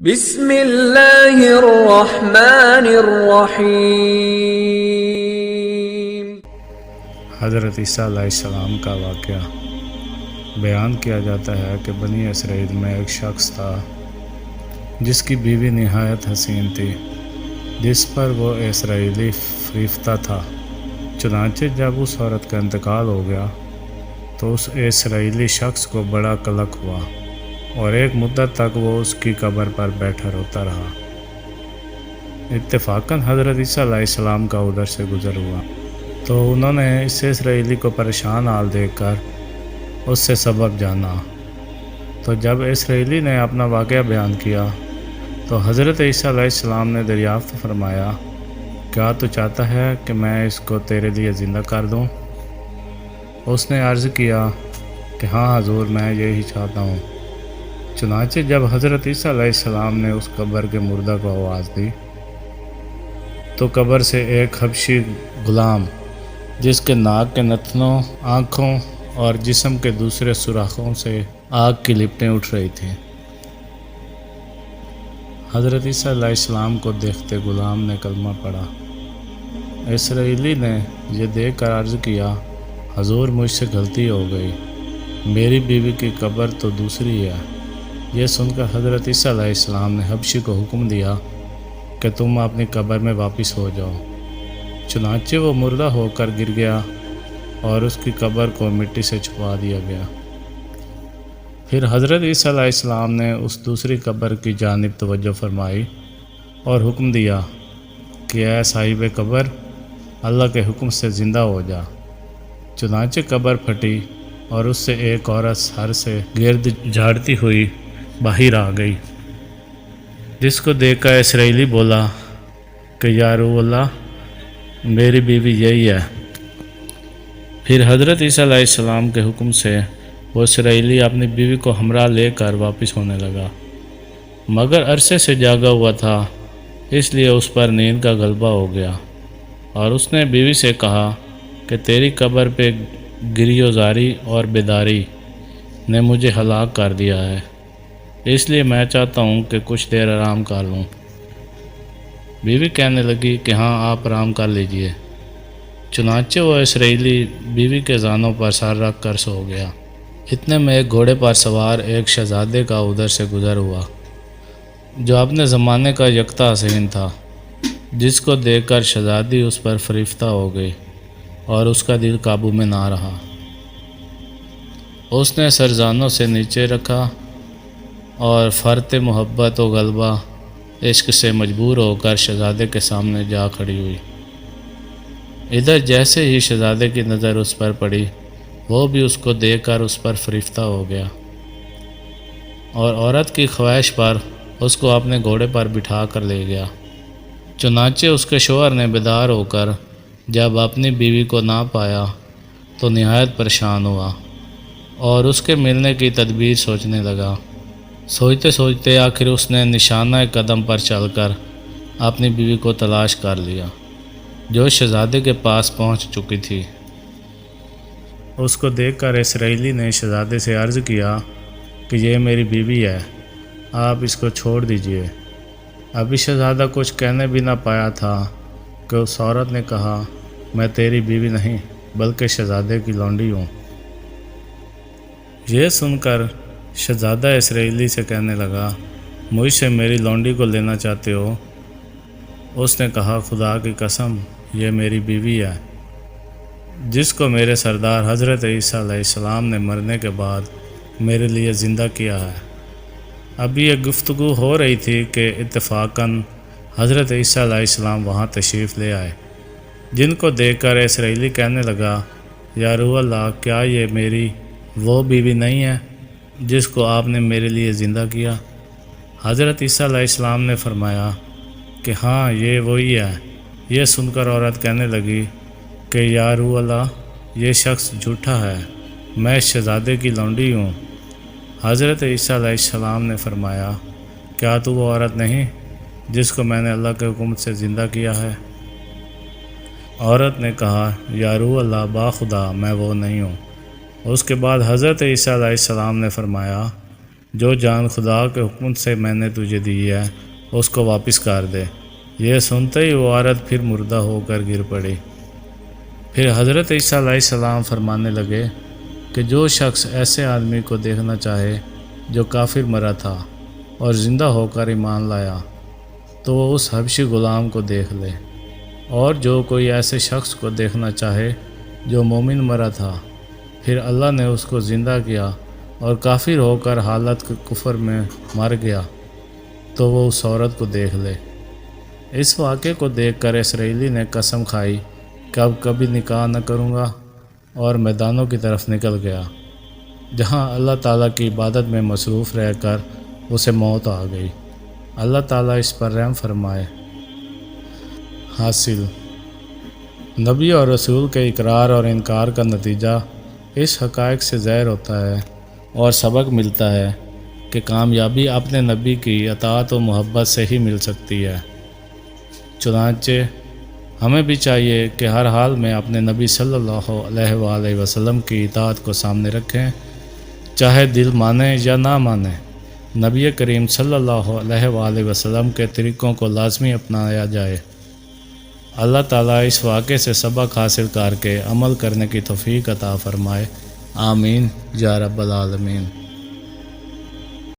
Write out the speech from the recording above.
بسم اللہ الرحمن الرحیم۔ حضرت عیسیٰ علیہ السلام کا واقعہ بیان کیا جاتا ہے کہ بنی اسرائیل میں ایک شخص تھا جس کی بیوی نہایت حسین تھی، جس پر وہ اسرائیلی فریفتہ تھا۔ چنانچہ جب اس عورت کا انتقال ہو گیا تو اس اسرائیلی شخص کو بڑا قلق ہوا اور ایک مدت تک وہ اس کی قبر پر بیٹھا روتا رہا۔ اتفاقاً حضرت عیسیٰ علیہ السلام کا ادھر سے گزر ہوا تو انہوں نے اس اسرائیلی کو پریشان حال دیکھ کر اس سے سبب جانا۔ تو جب اسرائیلی نے اپنا واقعہ بیان کیا تو حضرت عیسیٰ علیہ السلام نے دریافت فرمایا، کیا تو چاہتا ہے کہ میں اس کو تیرے لیے زندہ کر دوں؟ اس نے عرض کیا کہ ہاں حضور، میں یہی چاہتا ہوں۔ چنانچہ جب حضرت عیسیٰ علیہ السلام نے اس قبر کے مردہ کو آواز دی تو قبر سے ایک حبشی غلام، جس کے ناک کے نتنوں، آنکھوں اور جسم کے دوسرے سوراخوں سے آگ کی لپٹیں اٹھ رہی تھیں، حضرت عیسیٰ علیہ السلام کو دیکھتے غلام نے کلمہ پڑھا۔ اسرائیلی نے یہ دیکھ کر عرض کیا، حضور مجھ سے غلطی ہو گئی، میری بیوی کی قبر تو دوسری ہے۔ یہ سن کر حضرت عیسیٰ علیہ السلام نے حبشی کو حکم دیا کہ تم اپنی قبر میں واپس ہو جاؤ۔ چنانچہ وہ مردہ ہو کر گر گیا اور اس کی قبر کو مٹی سے چھپا دیا گیا۔ پھر حضرت عیسیٰ علیہ السلام نے اس دوسری قبر کی جانب توجہ فرمائی اور حکم دیا کہ اے صاحب قبر، اللہ کے حکم سے زندہ ہو جا۔ چنانچہ قبر پھٹی اور اس سے ایک عورت سر سے گرد جھاڑتی ہوئی باہر آ گئی، جس کو دیکھ کر اسرائیلی بولا کہ یا روح اللہ، میری بیوی یہی ہے۔ پھر حضرت عیسیٰ علیہ السلام کے حکم سے وہ اسرائیلی اپنی بیوی کو ہمراہ لے کر واپس ہونے لگا، مگر عرصے سے جاگا ہوا تھا، اس لیے اس پر نیند کا غلبہ ہو گیا، اور اس نے بیوی سے کہا کہ تیری قبر پہ گریو زاری اور بیداری نے مجھے ہلاک کر دیا ہے، اس لیے میں چاہتا ہوں کہ کچھ دیر آرام کر لوں۔ بیوی کہنے لگی کہ ہاں، آپ آرام کر لیجئے۔ چنانچہ وہ اسرائیلی بیوی کے زانوں پر سر رکھ کر سو گیا۔ اتنے میں ایک گھوڑے پر سوار ایک شہزادے کا ادھر سے گزر ہوا جو اپنے زمانے کا یکتا حسین تھا، جس کو دیکھ کر شہزادی اس پر فریفتہ ہو گئی اور اس کا دل قابو میں نہ رہا۔ اس نے سر زانوں سے نیچے رکھا اور فرط محبت و غلبہ عشق سے مجبور ہو کر شہزادے کے سامنے جا کھڑی ہوئی۔ ادھر جیسے ہی شہزادے کی نظر اس پر پڑی، وہ بھی اس کو دیکھ کر اس پر فریفتہ ہو گیا اور عورت کی خواہش پر اس کو اپنے گھوڑے پر بٹھا کر لے گیا۔ چنانچہ اس کے شوہر نے بیدار ہو کر جب اپنی بیوی کو نہ پایا تو نہایت پریشان ہوا اور اس کے ملنے کی تدبیر سوچنے لگا۔ سوچتے سوچتے آخر اس نے نشانہ قدم پر چل کر اپنی بیوی کو تلاش کر لیا، جو شہزادے کے پاس پہنچ چکی تھی۔ اس کو دیکھ کر اسرائیلی نے شہزادے سے عرض کیا کہ یہ میری بیوی ہے، آپ اس کو چھوڑ دیجئے۔ ابھی شہزادہ کچھ کہنے بھی نہ پایا تھا کہ اس عورت نے کہا، میں تیری بیوی نہیں بلکہ شہزادے کی لونڈی ہوں۔ یہ سن کر شہزادہ اسرائیلی سے کہنے لگا، مجھ سے میری لونڈی کو لینا چاہتے ہو؟ اس نے کہا، خدا کی قسم، یہ میری بیوی ہے، جس کو میرے سردار حضرت عیسیٰ علیہ السلام نے مرنے کے بعد میرے لیے زندہ کیا ہے۔ ابھی یہ گفتگو ہو رہی تھی کہ اتفاقاً حضرت عیسیٰ علیہ السلام وہاں تشریف لے آئے، جن کو دیکھ کر اسرائیلی کہنے لگا، یا روح اللہ، کیا یہ میری وہ بیوی نہیں ہے جس کو آپ نے میرے لیے زندہ کیا؟ حضرت عیسیٰ علیہ السلام نے فرمایا کہ ہاں، یہ وہی ہے۔ یہ سن کر عورت کہنے لگی کہ یا روح اللہ، یہ شخص جھوٹا ہے، میں شہزادے کی لونڈی ہوں۔ حضرت عیسیٰ علیہ السلام نے فرمایا، کیا تو وہ عورت نہیں جس کو میں نے اللہ کے حکم سے زندہ کیا ہے؟ عورت نے کہا، یا روح اللہ، باخدا میں وہ نہیں ہوں۔ اس کے بعد حضرت عیسیٰ علیہ السلام نے فرمایا جو جان خدا کے حکم سے میں نے تجھے دی ہے اس کو واپس کر دے۔ یہ سنتے ہی وہ عورت پھر مردہ ہو کر گر پڑی۔ پھر حضرت عیسیٰ علیہ السلام فرمانے لگے کہ جو شخص ایسے آدمی کو دیکھنا چاہے جو کافر مرا تھا اور زندہ ہو کر ایمان لایا تو وہ اس حبشی غلام کو دیکھ لے، اور جو کوئی ایسے شخص کو دیکھنا چاہے جو مومن مرا تھا پھر اللہ نے اس کو زندہ کیا اور کافر ہو کر حالت کفر میں مر گیا تو وہ اس عورت کو دیکھ لے۔ اس واقعے کو دیکھ کر اسرائیلی نے قسم کھائی کہ اب کبھی نکاح نہ کروں گا، اور میدانوں کی طرف نکل گیا جہاں اللہ تعالیٰ کی عبادت میں مصروف رہ کر اسے موت آ گئی۔ اللہ تعالیٰ اس پر رحم فرمائے۔ حاصل: نبی اور رسول کے اقرار اور انکار کا نتیجہ اس حقائق سے ظاہر ہوتا ہے اور سبق ملتا ہے کہ کامیابی اپنے نبی کی اطاعت و محبت سے ہی مل سکتی ہے۔ چنانچہ ہمیں بھی چاہیے کہ ہر حال میں اپنے نبی صلی اللہ علیہ وآلہ وسلم کی اطاعت کو سامنے رکھیں، چاہے دل مانے یا نہ مانے۔ نبی کریم صلی اللہ علیہ وآلہ وسلم کے طریقوں کو لازمی اپنایا جائے۔ اللہ تعالیٰ اس واقعے سے سبق حاصل کر کے عمل کرنے کی توفیق عطا فرمائے۔ آمین یا رب العالمین۔